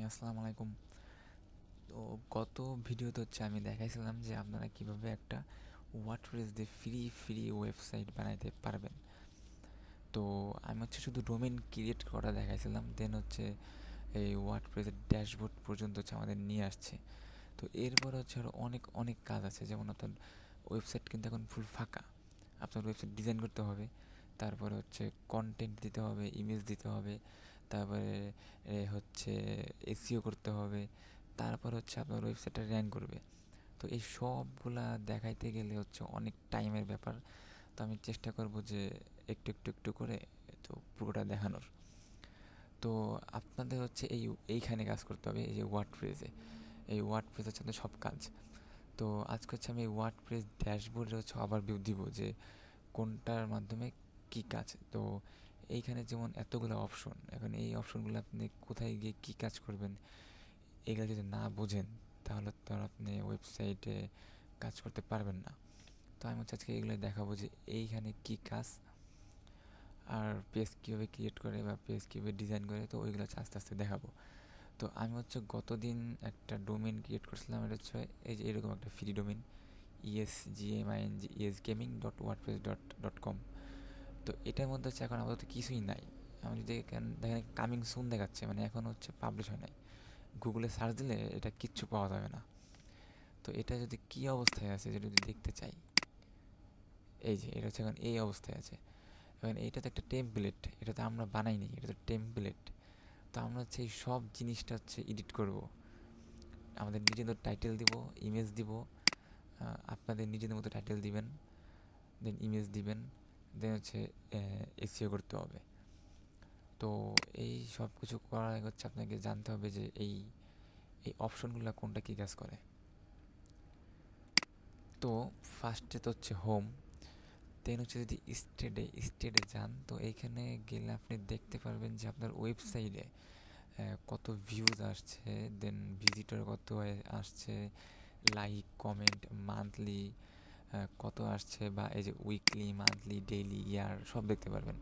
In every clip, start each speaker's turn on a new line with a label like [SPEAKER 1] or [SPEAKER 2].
[SPEAKER 1] আসসালামু আলাইকুম। তো গত ভিডিওতে আমি দেখাইছিলাম যে আপনারা কিভাবে একটা ওয়ার্ডপ্রেস দিয়ে ফ্রি ওয়েবসাইট বানাইতে পারবেন। তো আমি শুধু ডোমেইন ক্রিয়েট করা দেখাইছিলাম, দেন এই ওয়ার্ডপ্রেসের ড্যাশবোর্ড পর্যন্ত আমাদের নিয়ে আসছে। তো এরপর আরও অনেক অনেক কাজ আছে, যেমন আপনার ওয়েবসাইট কিন্তু এখন ফুল ফাঁকা। আপনার ওয়েবসাইট ডিজাইন করতে হবে, তারপরে কন্টেন্ট দিতে হবে, ইমেজ দিতে হবে, তারপরে এসইও করতে হবে, তারপর আপনার ওয়েবসাইটটা র্যাঙ্ক করবে। তো এই সবগুলা দেখাইতে গেলে অনেক টাইমের ব্যাপার। তো আমি চেষ্টা করব যে একটু একটু একটু করে তো পুরোটা দেখানোর। তো আপনাদের এইখানে কাজ করতে হবে, এই যে ওয়ার্ডপ্রেসে। এই ওয়ার্ডপ্রেস আপনাদের সব কাজ। তো আজকে আমি এই ওয়ার্ডপ্রেস ড্যাশবোর্ডে আবার দিব যে কোনটার মাধ্যমে কি কাজ। তো এইখানে যেমন এতগুলো অপশন, এখন এই অপশনগুলো আপনি কোথায় গিয়ে কি কাজ করবেন এগুলো যদি না বোঝেন তাহলে তো আর আপনি ওয়েবসাইটে কাজ করতে পারবেন না। তো আমি আজকে এগুলো দেখাবো যে এইখানে কি কাজ, আর পেজ কীভাবে ক্রিয়েট করে বা পেজ কীভাবে ডিজাইন করে, তো ওইগুলো আস্তে আস্তে দেখাবো। তো আমি গতদিন একটা ডোমেইন ক্রিয়েট করছিলাম, এটা এই যে এরকম একটা ফ্রি ডোমেইন, esgming.wordpress.com। তো এটার মধ্যে এখন আপাতত কিছুই নাই। আমি যদি দেখেন কামিং সুন দেখাচ্ছে, মানে এখন পাবলিশ হয় নাই। গুগলে সার্চ দিলে এটা কিচ্ছু পাওয়া যাবে না। তো এটা যদি কী অবস্থায় আছে যদি দেখতে চাই, এই যে এটা এখন এই অবস্থায় আছে। এখন এইটা তো একটা টেমপ্লেট, এটা তো আমরা বানাইনি, এটা তো টেমপ্লেট। তো আমরা এই সব জিনিসটা এডিট করব। আমাদের নিজেদের টাইটেল দিব, ইমেজ দিব, আপনাদের নিজেদের মতো টাইটেল দিবেন, দেন ইমেজ দিবেন, দেন এসইও করতে হবে। তো এই সব কিছু করার আগে আপনাকে জানতে হবে যে এই এই অপশনগুলো কোনটা কী কাজ করে। তো ফার্স্টে তো হোম, দেন যদি স্টেটে যান, তো এইখানে গেলে আপনি দেখতে পারবেন যে আপনার ওয়েবসাইটে কত ভিউজ আসছে, দেন ভিজিটর কত আসছে, লাইক কমেন্ট মান্থলি কত আসছে, বা এই যে উইকলি, মান্থলি, ডেইলি, ইয়ার সব দেখতে পারবেন।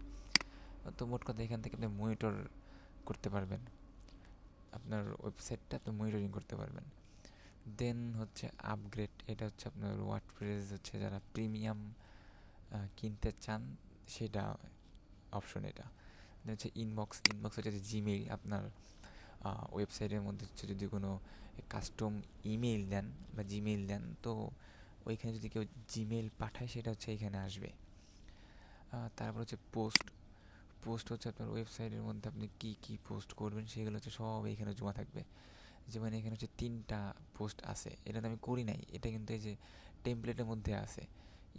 [SPEAKER 1] তো মোট কথা এখান থেকে আপনি মনিটর করতে পারবেন, আপনার ওয়েবসাইটটা আপনি মনিটরিং করতে পারবেন। দেন আপগ্রেড, এটা আপনার ওয়ার্ডপ্রেস যারা প্রিমিয়াম কিনতে চান সেটা অপশন। এটা ইনবক্স যে জিমেইল, আপনার ওয়েবসাইটের মধ্যে যদি কোনো কাস্টম ইমেইল দেন বা জিমেইল দেন, তো ওইখানে যদি কেউ জিমেইল পাঠায় সেটা এখানে আসবে। তারপর পোস্ট পোস্ট আপনার ওয়েবসাইটের মধ্যে আপনি কি কি পোস্ট করবেন সেগুলো সব এখানে জমা থাকবে। যেমন এখানে 3টা পোস্ট আছে, এটা তো আমি করি নাই, এটা কিন্তু এই যে টেমপ্লেটের মধ্যে আছে,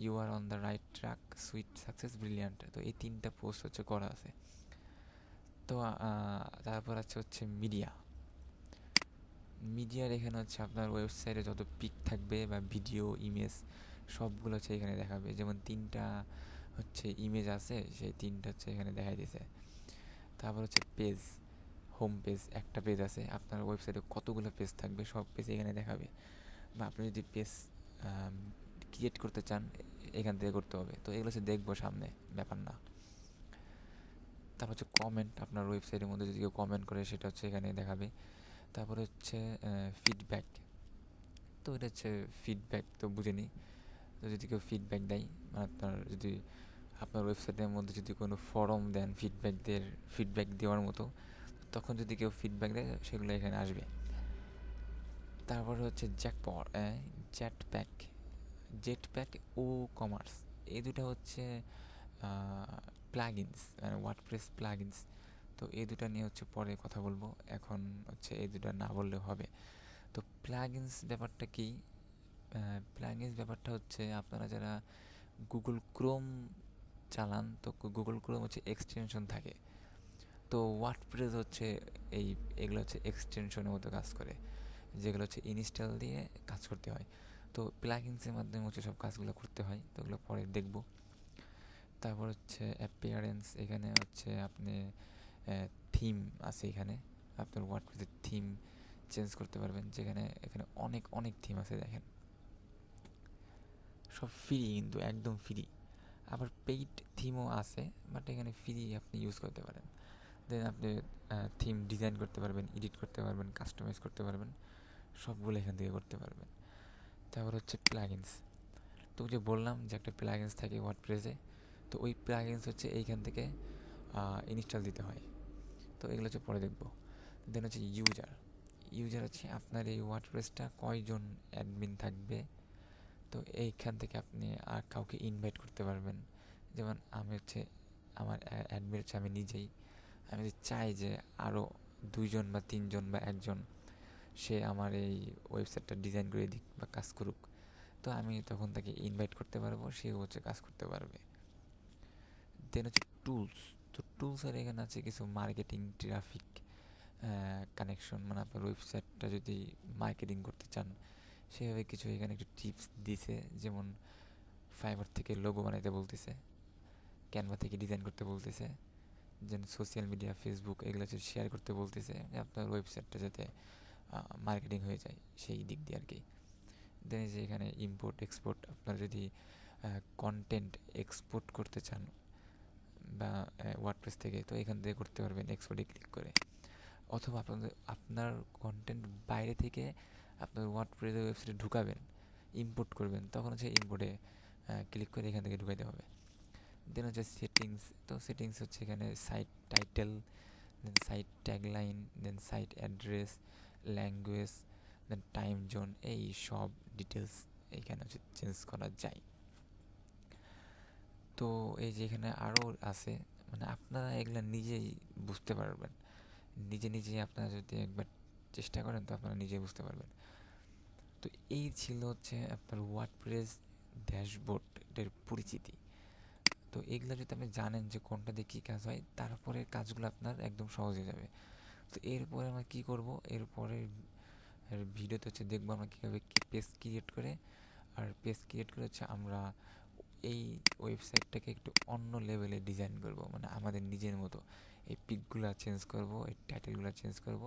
[SPEAKER 1] you are on the right track, sweet, success, brilliant. তো এই 3টা পোস্ট করা আছে। তো তারপর মিডিয়ার এখানে আপনার ওয়েবসাইটে যত পিক থাকবে বা ভিডিও, ইমেজ সবগুলো এখানে দেখাবে। যেমন 3টা ইমেজ আছে, সেই 3টা এখানে দেখাই দিয়েছে। তারপর পেজ, হোম পেজ একটা পেজ আছে, আপনার ওয়েবসাইটে কতগুলো পেজ থাকবে সব পেজ এখানে দেখাবে। বা আপনি যদি পেজ ক্রিয়েট করতে চান এখান থেকে করতে হবে। তো এগুলো দেখবো সামনে, ব্যাপার না। তারপর কমেন্ট, আপনার ওয়েবসাইটের মধ্যে যদি কেউ কমেন্ট করে সেটা এখানে দেখাবে। তারপরে ফিডব্যাক, তো এটা ফিডব্যাক তো বুঝেনি। তো যদি কেউ ফিডব্যাক দেয়, মানে আপনার ওয়েবসাইটের মধ্যে যদি কোনো ফরম দেন ফিডব্যাক দেওয়ার মতো, তখন যদি কেউ ফিডব্যাক দেয় সেগুলো এখানে আসবে। তারপরে জেটপ্যাক ও কমার্স, এই দুটো প্লাগইনস, মানে ওয়ার্ডপ্রেস প্লাগইনস। তো এই দুটো নিয়ে পরে কথা বলবো, এখন এই দুটো না বললেও হবে। তো প্লাগইনস ব্যাপারটা কি? প্লাগইনস ব্যাপারটা আপনারা যারা গুগল ক্রোম চালান, তো গুগল ক্রোম এক্সটেনশন থাকে। তো ওয়ার্ডপ্রেস এগুলো এক্সটেনশনের মতো কাজ করে, যেগুলো ইনস্টল দিয়ে কাজ করতে হয়। তো প্লাগইনসের মাধ্যমে সব কাজগুলো করতে হয়, তো ওগুলো পরে দেখব। তারপর অ্যাপিয়ারেন্স, এখানে আপনি থিম আছে, এখানে আপনার ওয়ার্ডপ্রেসের থিম চেঞ্জ করতে পারবেন, যেখানে এখানে অনেক অনেক থিম আছে, দেখেন সব ফ্রি, কিন্তু একদম ফ্রি। আবার পেইড থিমও আছে, বাট এখানে ফ্রি আপনি ইউজ করতে পারেন। দেন আপনি থিম ডিজাইন করতে পারবেন, এডিট করতে পারবেন, কাস্টমাইজ করতে পারবেন, সবগুলো এখান থেকে করতে পারবেন। তারপর হচ্ছে প্লাগইনস। তো যে বললাম যে একটা প্লাগইনস থাকে ওয়ার্ডপ্রেসে, তো ওই প্লাগইনস হচ্ছে এইখান থেকে ইনস্টল দিতে হয়। তো এগুলো হচ্ছে পরে দেখবো। দেন হচ্ছে ইউজার। ইউজার হচ্ছে আপনার এই ওয়ার্ডপ্রেসটা কয়জন অ্যাডমিন থাকবে, তো এইখান থেকে আপনি আর কাউকে ইনভাইট করতে পারবেন। যেমন আমি হচ্ছে আমার অ্যাডমিন হচ্ছে আমি নিজেই। আমি যদি চাই যে আরও 2জন বা 3জন বা একজন সে আমার এই ওয়েবসাইটটা ডিজাইন করে দিক বা কাজ করুক, তো আমি তখন তাকে ইনভাইট করতে পারবো, সেও হচ্ছে কাজ করতে পারবে। দেন হচ্ছে টুলস। তো টুলসের এখানে আছে কিছু মার্কেটিং, ট্রাফিক কানেকশন, মানে আপনার ওয়েবসাইটটা যদি মার্কেটিং করতে চান সেভাবে কিছু এখানে একটু টিপস দিছে। যেমন ফাইবার থেকে লোগো বানাইতে বলতেছে, ক্যানভা থেকে ডিজাইন করতে বলতেছে, যেন সোশ্যাল মিডিয়া ফেসবুক এগুলো হচ্ছে শেয়ার করতে বলতেছে, যে আপনার ওয়েবসাইটটা যাতে মার্কেটিং হয়ে যায় সেই দিক দিয়ে আর কি। দেন যে এখানে ইম্পোর্ট এক্সপোর্ট, আপনার যদি কন্টেন্ট এক্সপোর্ট করতে চান বা ওয়ার্ডপ্রেস থেকে, তো এখান থেকে করতে পারবেন এক্সপোর্টে ক্লিক করে। অথবা আপনার কন্টেন্ট বাইরে থেকে আপনার ওয়ার্ডপ্রেসের ওয়েবসাইটে ঢুকাবেন, ইম্পোর্ট করবেন, তখন হচ্ছে ইম্পোর্টে ক্লিক করে এখান থেকে ঢুকাইতে হবে। দেন হচ্ছে সেটিংস। তো সেটিংস হচ্ছে এখানে সাইট টাইটেল, দেন সাইট ট্যাগলাইন, দেন সাইট অ্যাড্রেস, ল্যাঙ্গুয়েজ, দেন টাইম জোন, এই সব ডিটেলস এইখানে হচ্ছে চেঞ্জ করা যায়। তো এই যে এখানে আরও আছে, মানে আপনারা এগুলা নিজেই বুঝতে পারবেন, নিজে নিজে আপনারা যদি একবার চেষ্টা করেন তো আপনারা নিজেই বুঝতে পারবেন। তো এই ছিল হচ্ছে আপনার ওয়ার্ডপ্রেস ড্যাশবোর্ডের পরিচিতি। তো এগুলো যদি আপনি জানেন যে কোনটা দিয়ে কী কাজ হয়, তারপরে কাজগুলো আপনার একদম সহজ হয়ে যাবে। তো এরপরে আমরা কী করব, এরপরে ভিডিওতে হচ্ছে দেখবো আমরা কীভাবে পেজ ক্রিয়েট করে, আর পেজ ক্রিয়েট করে হচ্ছে আমরা এই ওয়েবসাইটটাকে একটু অন্য লেভেলে ডিজাইন করব, মানে আমাদের নিজের মতো এই পিকগুলো চেঞ্জ করব, এই টাইটেলগুলো চেঞ্জ করব,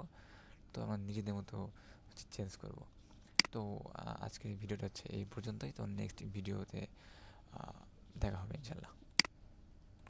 [SPEAKER 1] তো আমরা নিজেদের মতো হচ্ছে চেঞ্জ করব। তো আজকের ভিডিওটা হচ্ছে এই পর্যন্তই। তো নেক্সট ভিডিওতে দেখা হবে ইনশাল্লাহ।